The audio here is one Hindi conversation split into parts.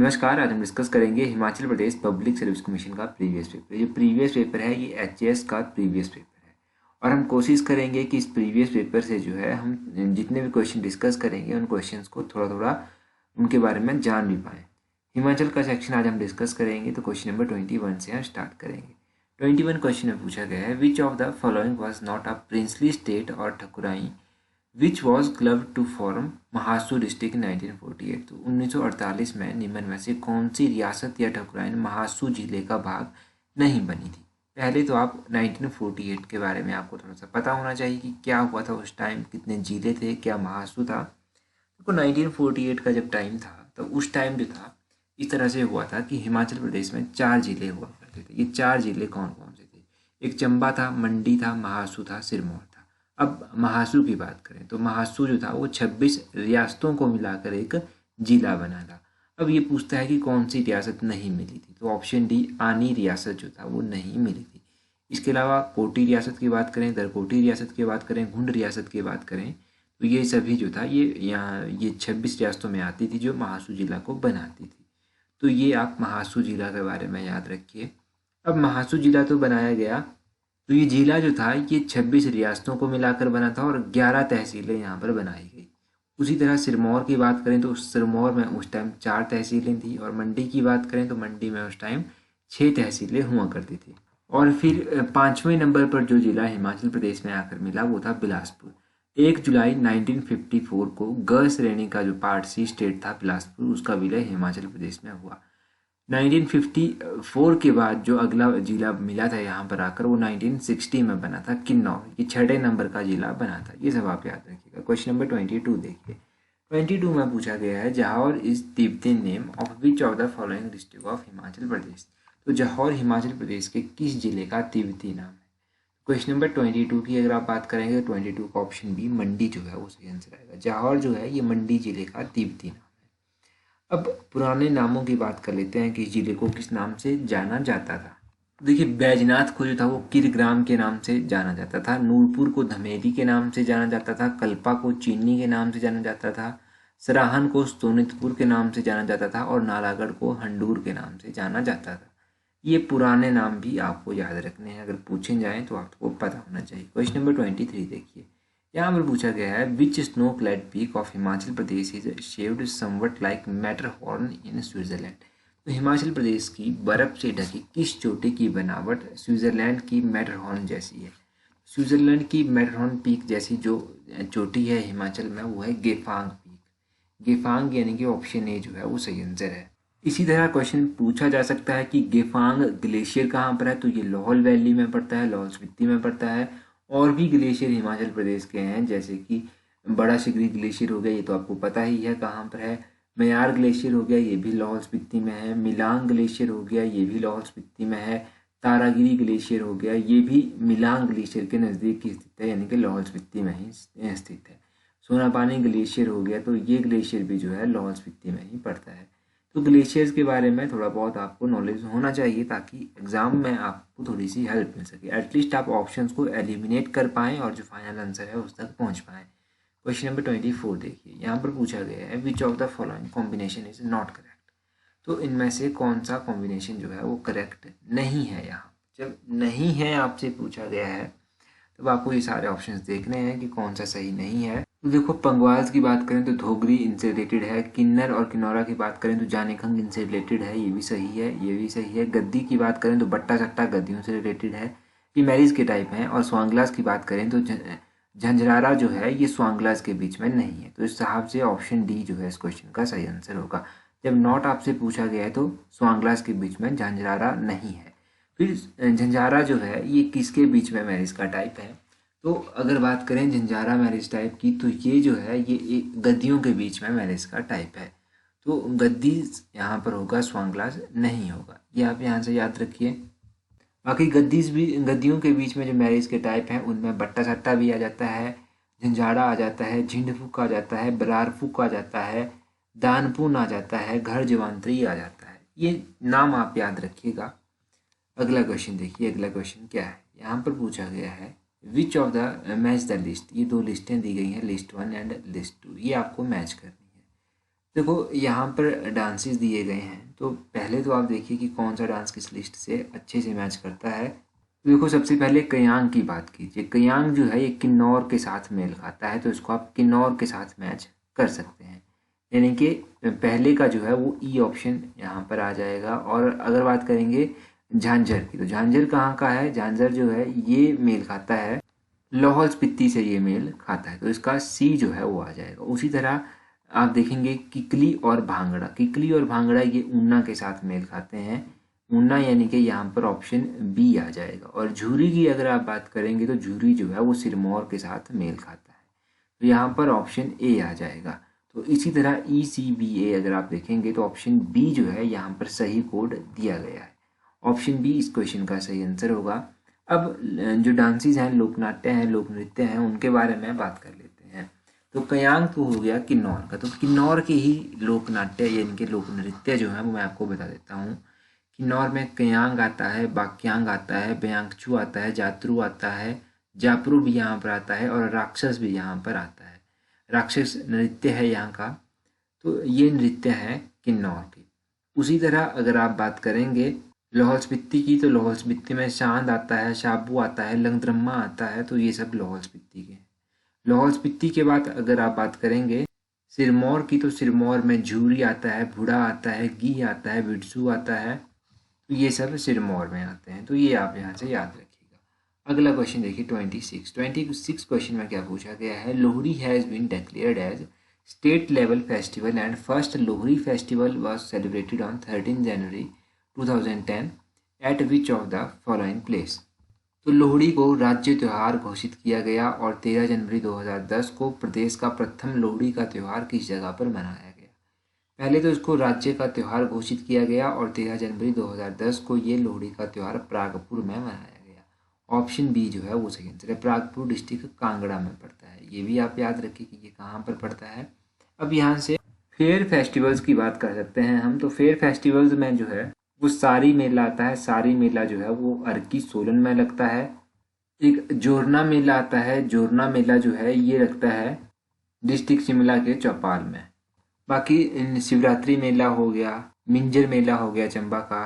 नमस्कार। आज हम डिस्कस करेंगे Himachal Pradesh public service commission का प्रीवियस पेपर। ये प्रीवियस पेपर है, ये एचएएस का प्रीवियस पेपर है और हम कोशिश करेंगे कि इस प्रीवियस पेपर से जो है हम जितने भी क्वेश्चन डिस्कस करेंगे उन क्वेश्चंस को थोड़ा थोड़ा उनके बारे में जान भी पाएँ। हिमाचल का सेक्शन आज हम डिस्कस करेंगे, तो क्वेश्चन नंबर 21 से हम स्टार्ट करेंगे। 21 क्वेश्चन में पूछा गया है, which of the following was not a princely state or thakurai which was club to form Mahasu district in 1948। तो 1948 में निम्न में से कौन सी रियासत या ठकुराइन महासू जिले का भाग नहीं बनी थी। पहले तो आप 1948 के बारे में आपको थोड़ा सा पता होना चाहिए कि क्या हुआ था उस टाइम, कितने जिले थे, क्या महासू था। तो 1948 का जब टाइम था तो उस टाइम जो था इस तरह से हुआ था कि हिमाचल प्रदेश में 4 जिले हुआ करते थे। ये 4 जिले कौन कौन से थे? एक चंबा था, मंडी था, महासू था, सिरमौर था। अब महासू की बात करें तो महासू जो था वो 26 रियासतों को मिलाकर एक जिला बना था। अब ये पूछता है कि कौन सी रियासत नहीं मिली थी, तो ऑप्शन डी आनी रियासत जो था वो नहीं मिली थी। इसके अलावा कोटी रियासत की बात करें, दरकोटी रियासत की बात करें, घुंड रियासत की बात करें, तो ये सभी जो था ये 26 रियासतों में आती थी जो महासू जिला को बनाती थी। तो ये आप महासू जिला के बारे में याद रखिए। अब महासू जिला तो बनाया गया, तो ये जिला जो था ये 26 रियासतों को मिलाकर बना था और 11 तहसीलें यहाँ पर बनाई गई। उसी तरह सिरमौर की बात करें तो सिरमौर में उस टाइम 4 तहसीलें थी और मंडी की बात करें तो मंडी में उस टाइम 6 तहसीलें हुआ करती थी। और फिर 5वें नंबर पर जो जिला हिमाचल प्रदेश में आकर मिला वो था बिलासपुर। 1 जुलाई 1954 को ग श्रेणी का जो पार्ट सी स्टेट था बिलासपुर, उसका विलय हिमाचल प्रदेश में हुआ। 1954 के बाद जो अगला जिला मिला था यहाँ पर आकर वो 1960 में बना था किन्नौर। ये 6 नंबर का जिला बना था। ये सब आप याद रखिएगा। क्वेश्चन नंबर 22 देखिए। 22 में पूछा गया है, Jauhar is Tibetan name of which of the following district of Himachal Pradesh. तो जौहर हिमाचल प्रदेश के किस जिले का तिब्बती नाम है? क्वेश्चन नंबर 22 की अगर आप बात करेंगे तो 22 का ऑप्शन बी मंडी जो है वो सही आंसर आएगा। जौहर जो है ये मंडी जिले का तिब्बती नाम। अब पुराने नामों की बात कर लेते हैं कि इस जिले को किस नाम से जाना जाता था। देखिए, बैजनाथ को जो था वो किरग्राम के नाम से जाना जाता था, नूरपुर को धमेली के नाम से जाना जाता था, कल्पा को चीनी के नाम से जाना जाता था, सराहन को सोनितपुर के नाम से जाना जाता था और नालागढ़ को हंडूर के नाम से जाना जाता था। ये पुराने नाम भी आपको याद रखने हैं, अगर पूछे जाएं तो आपको पता होना चाहिए। क्वेश्चन नंबर 23 देखिए। यहाँ पर पूछा गया है, which snow clad peak of Himachal Pradesh is shaped somewhat like Matterhorn in Switzerland. तो हिमाचल प्रदेश की बर्फ से ढकी किस चोटी की बनावट स्विट्जरलैंड की मैटरहॉर्न जैसी है? स्विट्जरलैंड की मैटरहॉर्न पीक जैसी जो चोटी है हिमाचल में वो है गेफांग पीक। गेफांग यानी कि ऑप्शन ए जो है वो सही आंसर है। इसी तरह क्वेश्चन पूछा जा सकता है कि गेफांग ग्लेशियर कहाँ पर है, तो ये लाहौल वैली में पड़ता है, लाहौल स्पीति में पड़ता है। और भी ग्लेशियर हिमाचल प्रदेश के हैं, जैसे कि बड़ा शिगरी ग्लेशियर हो गया, ये तो आपको पता ही है कहाँ पर है। मयार ग्लेशियर हो गया, ये भी लाहौल स्पीति में है। मिलांग ग्लेशियर हो गया, ये भी लाहौल स्पीति में है। तारागिरी ग्लेशियर हो गया, ये भी मिलांग ग्लेशियर के नज़दीक ही स्थित है, यानी कि लाहौल स्पीति में ही स्थित है। सोनापानी ग्लेशियर हो गया, तो ये ग्लेशियर भी जो है लाहौल स्पीति में ही पड़ता है। तो ग्लेशियर्स के बारे में थोड़ा बहुत आपको नॉलेज होना चाहिए ताकि एग्जाम में आपको थोड़ी सी हेल्प मिल सके। एटलीस्ट आप ऑप्शंस को एलिमिनेट कर पाएँ और जो फाइनल आंसर है उस तक पहुंच पाएँ। क्वेश्चन नंबर 24 देखिए। यहाँ पर पूछा गया है, which of the following combination is not correct. तो इनमें से कौन सा कॉम्बिनेशन जो है वो करेक्ट नहीं है। यहाँ जब नहीं है आपसे पूछा गया है तब आपको ये सारे ऑप्शंस देखने हैं कि कौन सा सही नहीं है। तो देखो, पंगवाल्स की बात करें तो धोगरी इनसे रिलेटेड है। किन्नर और किन्नौरा की बात करें तो जानेखंग इनसे रिलेटेड है, ये भी सही है, ये भी सही है। गद्दी की बात करें तो बट्टा सट्टा गद्दियों से रिलेटेड है, ये मैरिज के टाइप हैं। और स्वांगलास की बात करें तो झंझरारा जो है ये स्वांगलास के बीच में नहीं है। तो इस हिसाब से ऑप्शन डी जो है इस क्वेश्चन का सही आंसर होगा। जब नॉट आपसे पूछा गया है तो स्वांगलास के बीच में झंझरारा नहीं है। फिर झंझारा जो है ये किसके बीच में मैरिज का टाइप है? तो अगर बात करें झंझारा मैरिज टाइप की तो ये जो है ये गद्दियों के बीच में मैरिज का टाइप है। तो गद्दी यहाँ पर होगा, स्वांगलास नहीं होगा। ये आप यहाँ से याद रखिए। बाकी गद्दियों के बीच में जो मैरिज के टाइप हैं उनमें बट्टा सट्टा भी आ जाता है, झंझाड़ा आ जाता है, झिंडफुक आ जाता है, बरारफुक आ जाता है, दानपुन आ जाता है, घर जवांतरी आ जाता है। ये नाम आप याद रखिएगा। अगला क्वेश्चन देखिए। अगला क्वेश्चन क्या है? यहाँ पर पूछा गया है, which of the match the list. ये 2 लिस्टें दी गई हैं, लिस्ट 1 एंड लिस्ट 2। ये आपको मैच करनी है। देखो यहाँ पर डांसेस दिए गए हैं, तो पहले तो आप देखिए कि कौन सा डांस किस लिस्ट से अच्छे से मैच करता है। तो देखो सबसे पहले कयांग की बात कीजिए। कयांग जो है ये किन्नौर के साथ मेल खाता है, तो इसको आप किन्नौर के साथ मैच कर सकते हैं। यानी कि पहले का जो है वो ई ऑप्शन यहाँ पर आ जाएगा। और अगर बात करेंगे झांझर की, तो झांझर कहाँ का है? झांझर जो है ये मेल खाता है लाहौल स्पीति से, ये मेल खाता है, तो इसका सी जो है वो आ जाएगा। उसी तरह आप देखेंगे किकली और भांगड़ा। किकली और भांगड़ा ये ऊना के साथ मेल खाते हैं। ऊना यानी कि यहाँ पर ऑप्शन बी आ जाएगा। और झूरी की अगर आप बात करेंगे तो झूरी जो है वो सिरमौर के साथ मेल खाता है, तो यहाँ पर ऑप्शन ए आ जाएगा। तो इसी तरह ई सी बी ए अगर आप देखेंगे तो ऑप्शन बी जो है यहाँ पर सही कोड दिया गया है। ऑप्शन बी इस क्वेश्चन का सही आंसर होगा। अब जो डांसेस हैं, लोकनाट्य हैं, लोक नृत्य हैं, उनके बारे में बात कर लेते हैं। तो कयांग तो हो गया किन्नौर का, तो किन्नौर के ही लोकनाट्य यानी कि लोक नृत्य जो है वो मैं आपको बता देता हूँ। किन्नौर में कयांग आता है, बाक्यांग आता है, बयांगचू आता है, जातरू आता है, जापरू भी यहाँ पर आता है और राक्षस भी यहाँ पर आता है। राक्षस नृत्य है यहाँ का, तो ये नृत्य है किन्नौर की। उसी तरह अगर आप बात करेंगे लाहौल स्पीति की, तो लाहौल स्पीति में चांद आता है, शाबू आता है, लंगद्रम्मा आता है, तो ये सब लाहौल स्पीति के हैं। लाहौल स्पीति के बाद अगर आप बात करेंगे सिरमौर की, तो सिरमौर में झूरी आता है, भुड़ा आता है, गी आता है, बिरसू आता है, तो ये सब सिरमौर में आते हैं। तो ये आप यहाँ से याद रखिएगा। अगला क्वेश्चन देखिए 26 क्वेश्चन में क्या पूछा गया है। Lohri has been declared as state level festival and first Lohri festival was celebrated on 13 January 2010 at which of the following place. तो लोहड़ी को राज्य त्यौहार घोषित किया गया और 13 जनवरी 2010 को प्रदेश का प्रथम लोहड़ी का त्यौहार किस जगह पर मनाया गया। पहले तो इसको राज्य का त्यौहार घोषित किया गया और 13 जनवरी 2010 को ये लोहड़ी का त्यौहार प्रागपुर में मनाया गया। ऑप्शन बी जो है वो सही आंसर है। प्रागपुर डिस्ट्रिक्ट कांगड़ा में पड़ता है, ये भी आप याद रखिए कि ये कहाँ पर पड़ता है। अब यहाँ से फेयर फेस्टिवल्स की बात कर सकते हैं हम। तो फेयर फेस्टिवल्स में जो है वो सारी मेला आता है। सारी मेला जो है वो अर्की सोलन में लगता है। एक जोरना मेला आता है। जोरना मेला जो है ये लगता है डिस्ट्रिक्ट शिमला के चौपाल में। बाकी शिवरात्रि मेला हो गया, मिंजर मेला हो गया चंबा का,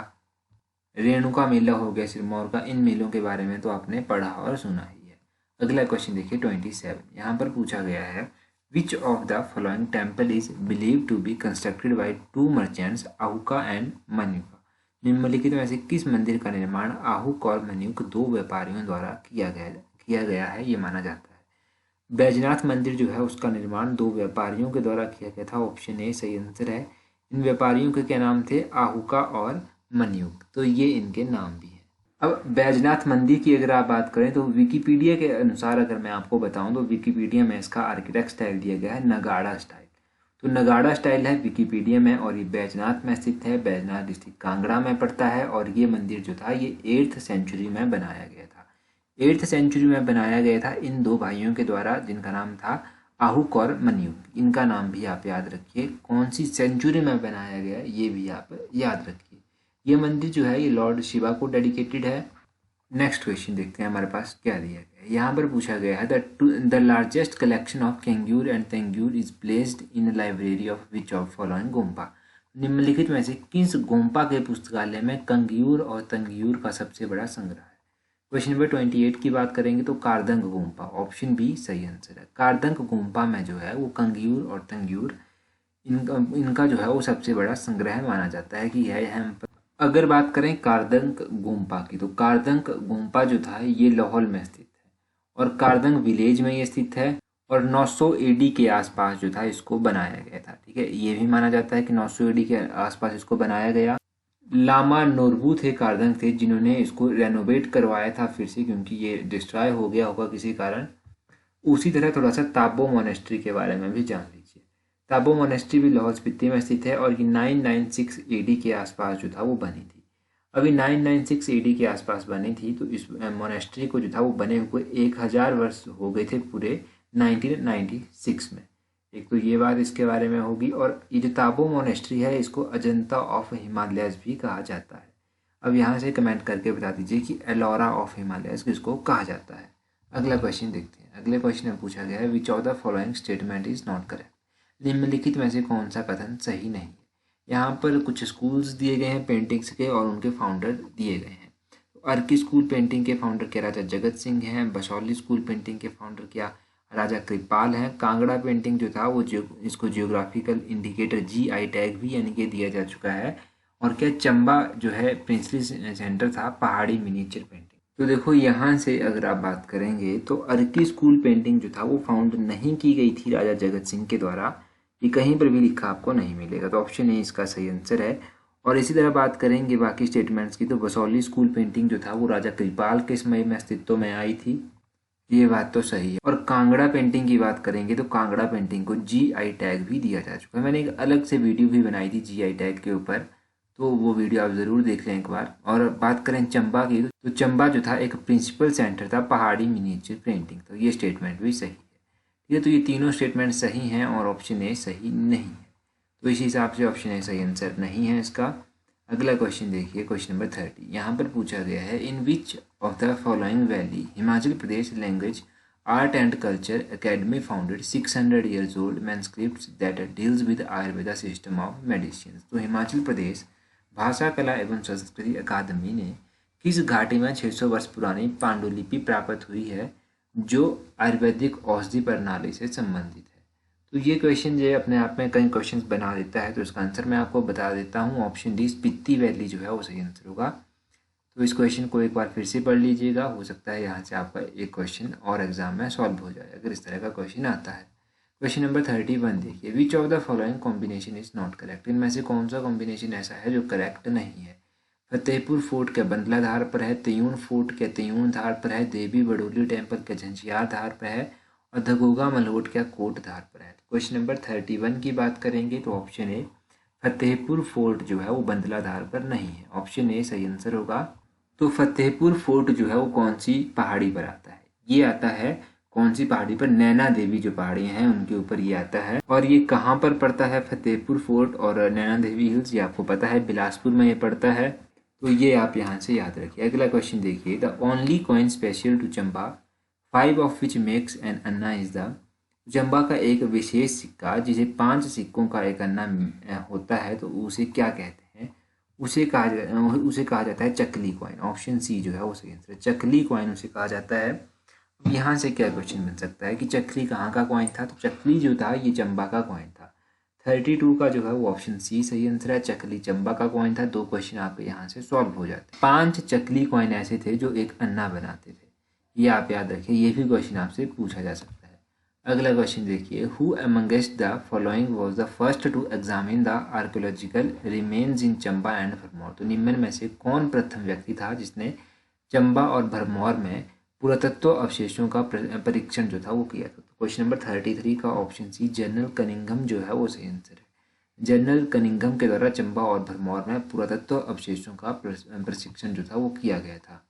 रेणुका मेला हो गया सिरमौर का। इन मेलों के बारे में तो आपने पढ़ा और सुना ही है। अगला क्वेश्चन देखिए 27। यहाँ पर पूछा गया है which of the following temple is believe to be constructed by two merchants Ahuka and Manyuka. निम्नलिखित में से किस मंदिर का निर्माण आहुक और मन्युक दो व्यापारियों द्वारा किया गया है ये माना जाता है। बैजनाथ मंदिर जो है उसका निर्माण दो व्यापारियों के द्वारा किया गया था। ऑप्शन ए सही आंसर है। इन व्यापारियों के क्या नाम थे? आहुका और मन्युक, तो ये इनके नाम भी हैं। अब बैजनाथ मंदिर की अगर आप बात करें तो विकिपीडिया के अनुसार अगर मैं आपको बताऊं तो विकिपीडिया में इसका आर्किटेक्ट स्टाइल दिया गया है नगाड़ा स्टाइल। तो नगाड़ा स्टाइल है विकिपीडिया में और ये बैजनाथ में स्थित है। बैजनाथ डिस्ट्रिक्ट कांगड़ा में पड़ता है और ये मंदिर जो था ये 8th सेंचुरी में बनाया गया था। 8th सेंचुरी में बनाया गया था इन दो भाइयों के द्वारा जिनका नाम था आहुक और मन्युक। इनका नाम भी आप याद रखिए। कौन सी सेंचुरी में बनाया गया ये भी आप याद रखिए। ये मंदिर जो है ये लॉर्ड शिवा को डेडिकेटेड है। नेक्स्ट क्वेश्चन देखते हैं हमारे पास क्या दिया गया है। यहाँ पर पूछा गया है the largest collection of Kangyur and Tengyur is placed in library of which of following gompa. निम्नलिखित में से किस गोम्पा के पुस्तकालय में कंगूर और तंगूर का सबसे बड़ा संग्रह है। क्वेश्चन नंबर 28 की बात करेंगे तो कारदंग गोम्पा, ऑप्शन बी सही आंसर है। कारदंग गोम्पा में जो है वो कंगूर और तंगूर इनका जो है वो सबसे बड़ा संग्रह माना जाता है कि है हम पर। अगर बात करें कारदंक गोम्पा की, तो कारदंक गोम्पा जो था ये लाहौल में स्थित है और कारदंग विलेज में ये स्थित है और 900 एडी के आसपास जो था इसको बनाया गया था। ठीक है, ये भी माना जाता है कि 900 एडी के आसपास इसको बनाया गया। लामा नोरबू थे, कारदंग थे, जिन्होंने इसको रेनोवेट करवाया था फिर से, क्योंकि ये डिस्ट्रॉय हो गया होगा किसी कारण। उसी तरह थोड़ा सा ताबो मोनेस्ट्री के बारे में भी जान लीजिए। ताबो मोनेस्ट्री भी लाहौल स्पीति में स्थित है और ये 996 एडी के आसपास जो था वो बनी थी। अभी 996 एडी के आसपास बनी थी, तो इस मोनेस्ट्री को जो था वो बने हुए 1000 वर्ष हो गए थे पूरे 1996 में। एक तो ये बात इसके बारे में होगी। और ये जो ताबो मोनेस्ट्री है इसको अजंता ऑफ हिमालयस भी कहा जाता है। अब यहाँ से कमेंट करके बता दीजिए कि एलोरा ऑफ हिमालयस किसको कहा जाता है। अगला क्वेश्चन देखते हैं। अगले क्वेश्चन में पूछा गया है which of the following statement is not correct. निम्नलिखित में से कौन सा कथन सही नहीं है। यहाँ पर कुछ स्कूल्स दिए गए हैं पेंटिंग्स के और उनके फाउंडर दिए गए हैं। अर्की स्कूल पेंटिंग के फाउंडर क्या राजा जगत सिंह हैं। बसौली स्कूल पेंटिंग के फाउंडर क्या राजा कृपाल हैं। कांगड़ा पेंटिंग जो था वो इसको जियोग्राफिकल इंडिकेटर GI टैग भी यानी कि दिया जा चुका है। और क्या चंबा जो है प्रिंसली सेंटर था पहाड़ी मिनीचर पेंटिंग। तो देखो यहाँ से अगर आप बात करेंगे तो अर्की स्कूल पेंटिंग जो था वो फाउंड नहीं की गई थी राजा जगत सिंह के द्वारा, ये कहीं पर भी लिखा आपको नहीं मिलेगा। तो ऑप्शन ए इसका सही आंसर है। और इसी तरह बात करेंगे बाकी स्टेटमेंट्स की तो बसौली स्कूल पेंटिंग जो था वो राजा कृपाल के समय में अस्तित्व में आई थी, ये बात तो सही है। और कांगड़ा पेंटिंग की बात करेंगे तो कांगड़ा पेंटिंग को GI टैग भी दिया जा चुका है। मैंने एक अलग से वीडियो भी बनाई थी GI टैग के ऊपर, तो वो वीडियो आप ज़रूर देख लें एक बार। और बात करें चंबा की तो चंबा जो था एक प्रिंसिपल सेंटर था पहाड़ी मिनीचर पेंटिंग, तो ये स्टेटमेंट भी सही है। ठीक है, तो ये तीनों स्टेटमेंट सही हैं और ऑप्शन ए सही नहीं है। तो इस हिसाब से ऑप्शन ए सही आंसर नहीं है इसका। अगला क्वेश्चन देखिए, क्वेश्चन नंबर 30। यहाँ पर पूछा गया है in which of the following valley Himachal Pradesh language art and culture academy founded 600 years old manuscripts that deals with Ayurveda system of medicine. तो हिमाचल प्रदेश भाषा कला एवं संस्कृति अकादमी ने किस घाटी में 600 वर्ष पुरानी पांडुलिपि प्राप्त हुई है जो आयुर्वेदिक औषधि प्रणाली से संबंधित है। तो ये क्वेश्चन जो अपने आप में कई क्वेश्चंस बना देता है, तो इसका आंसर मैं आपको बता देता हूँ। ऑप्शन डी स्पीति वैली जो है वो सही आंसर होगा। तो इस क्वेश्चन को एक बार फिर से पढ़ लीजिएगा, हो सकता है यहाँ से आपका एक क्वेश्चन और एग्जाम में सॉल्व हो जाए अगर इस तरह का क्वेश्चन आता है। क्वेश्चन नंबर 31 देखिए, विच of the following combination is not correct. इनमें से कौन सा कॉम्बिनेशन ऐसा है जो करेक्ट नहीं है। फतेहपुर फोर्ट के बंदला धार पर है, त्यून फोर्ट के त्यून धार पर है, देवी बडोली टेम्पल के झंझियार धार पर है और धगोगा मलहोट क्या कोट धार पर है। क्वेश्चन नंबर 31 की बात करेंगे तो ऑप्शन ए फतेहपुर फोर्ट जो है वो बंदला धार पर नहीं है, ऑप्शन ए सही आंसर होगा। तो फतेहपुर फोर्ट जो है वो कौन सी पहाड़ी पर आता है, ये आता है कौन सी पहाड़ी पर, नैना देवी जो पहाड़ी हैं उनके ऊपर ये आता है। और ये कहाँ पर पड़ता है फतेहपुर फोर्ट और नैना देवी हिल्स, ये आपको पता है बिलासपुर में ये पड़ता है, तो ये आप यहाँ से याद रखिए। अगला क्वेश्चन देखिए, the only coin special to Chamba 5 of which makes an anna is the. Chamba का एक विशेष सिक्का जिसे 5 सिक्कों का एक अन्ना होता है तो उसे क्या कहते हैं, उसे कहा जाता है चकली कॉइन। ऑप्शन सी जो है वो सही आंसर है, चकली कॉइन उसे कहा जाता है। यहाँ से क्या क्वेश्चन बन सकता है कि चकली कहाँ का कॉइन था, तो चकली जो था ये चंबा का कॉइन था। 32 का जो है वो ऑप्शन सी सही आंसर है, चकली चंबा का कॉइन था। 2 क्वेश्चन आपके यहाँ से सॉल्व हो जाते हैं। 5 चकली कॉइन ऐसे थे जो एक अन्ना बनाते थे, ये आप याद रखिए, ये भी क्वेश्चन आपसे पूछा जा सकता है। अगला क्वेश्चन देखिए, who amongst the following was the first to examine the archaeological remains in Chamba and Bharmour. तो निम्न में से कौन प्रथम व्यक्ति था जिसने चंबा और भरमौर में पुरातत्व अवशेषों का परीक्षण जो था वो किया था। तो क्वेश्चन नंबर 33 का ऑप्शन सी जनरल कनिंघम जो है वो सही आंसर है। जनरल कनिंघम के द्वारा चंबा और भरमौर में पुरातत्व अवशेषों का प्रशिक्षण जो था वो किया गया था।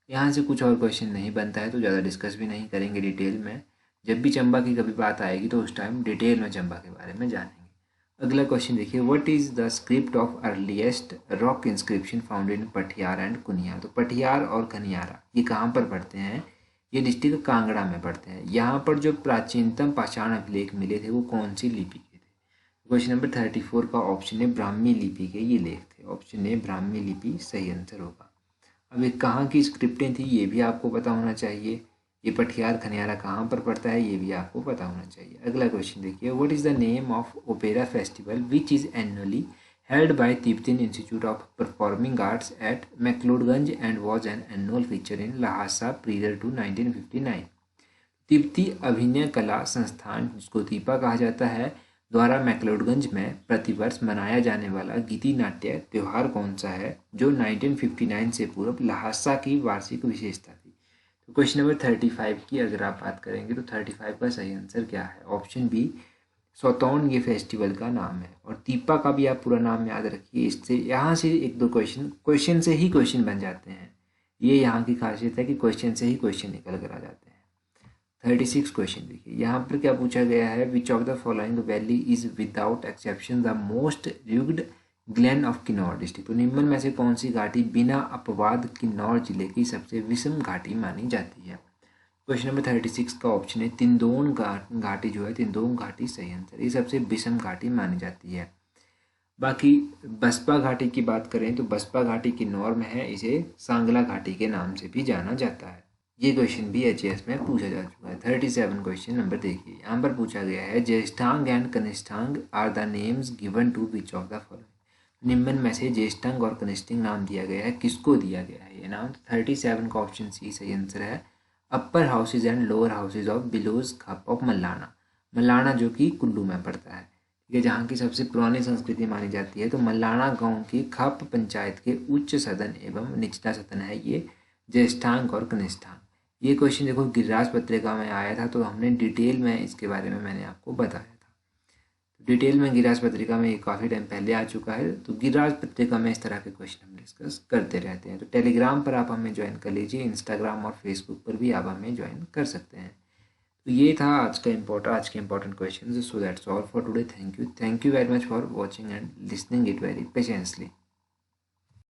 यहाँ से कुछ और क्वेश्चन नहीं बनता है तो ज़्यादा डिस्कस भी नहीं करेंगे डिटेल में। जब भी चंबा की कभी बात आएगी तो उस टाइम डिटेल में चंबा के बारे में जानेंगे। अगला क्वेश्चन देखिए, what is the script of earliest rock inscription found in Pathiyar and Kuniyar. तो पठियार और कनियारा ये कहाँ पर पढ़ते हैं, ये डिस्ट्रिक्ट कांगड़ा में पढ़ते हैं। यहाँ पर जो प्राचीनतम पाषाण अभिलेख मिले थे वो कौन सी लिपि के थे। क्वेश्चन नंबर 34 का ऑप्शन है ब्राह्मी लिपि के ये लेख थे, ऑप्शन ए ब्राह्मी लिपि सही आंसर होगा। अब ये कहाँ की स्क्रिप्टें थी ये भी आपको पता होना चाहिए, ये पठियार खनियारा कहाँ पर पड़ता है ये भी आपको पता होना चाहिए। अगला क्वेश्चन देखिए, what is the name of opera festival which is annually held by Tibetan Institute of Performing Arts at McLeodganj and was an annual feature in Lhasa prior to 1959। तिब्बती अभिनय कला संस्थान जिसको तीपा कहा जाता है द्वारा मैक्लोडगंज में प्रतिवर्ष मनाया जाने वाला गीति नाट्य त्यौहार कौन सा है जो 1959 से पूर्व लहासा की वार्षिक विशेषता थी। तो क्वेश्चन नंबर 35 की अगर आप बात करेंगे तो 35 का सही आंसर क्या है, ऑप्शन बी सोतौन ये फेस्टिवल का नाम है। और तीपा का भी आप पूरा नाम याद रखिए, इससे यहाँ से एक दो क्वेश्चन से ही क्वेश्चन बन जाते हैं, ये यहाँ की खासियत है कि क्वेश्चन से ही क्वेश्चन निकल कर आ जाते हैं। 36 क्वेश्चन देखिए, यहाँ पर क्या पूछा गया है, which of the following valley is without exception the most rigged Glenn of Kinnaur district. तो निम्न में से कौन सी घाटी बिना अपवाद किन्नौर जिले की सबसे विषम घाटी मानी जाती है। क्वेश्चन नंबर 36 का ऑप्शन है तिंदोन घाटी जो है, तिंदोन घाटी सही आंसर। ये सबसे विषम घाटी मानी जाती है। बाकी बसपा घाटी की बात करें तो बसपा घाटी की नॉर्म है, इसे सांगला घाटी के नाम से भी जाना जाता है। ये क्वेश्चन भी HAS में पूछा जा चुका है। 37 क्वेश्चन नंबर देखिए, यहाँ पर पूछा गया है Jyeshthang and Kanishthang are the names given to which of the following. निम्न में से ज्येष्ठांग और कनिष्ठांग नाम दिया गया है, किसको दिया गया है ये नाम? 37 का ऑप्शन सी सही आंसर है। Upper houses and lower houses of बिलोज खप ऑफ मल्लाना। मल्लाना जो कि कुल्लू में पड़ता है, ठीक है, जहाँ की सबसे पुरानी संस्कृति मानी जाती है। तो मल्लाना गांव की खप पंचायत के उच्च सदन एवं निचला सदन है ये ज्येष्ठांग और कनिष्ठांग। ये क्वेश्चन देखो गिरिराज पत्रिका में आया था, तो हमने डिटेल में इसके बारे में मैंने आपको बताया था। तो डिटेल में गिरिराज पत्रिका में ये काफ़ी टाइम पहले आ चुका है। तो गिरिराज पत्रिका में इस तरह के क्वेश्चन हम डिस्कस करते रहते हैं। तो टेलीग्राम पर आप हमें ज्वाइन कर लीजिए, इंस्टाग्राम और फेसबुक पर भी आप हमें ज्वाइन कर सकते हैं। तो ये था आज के important question. So that's all for today. Thank you very much for watching and listening it very patiently.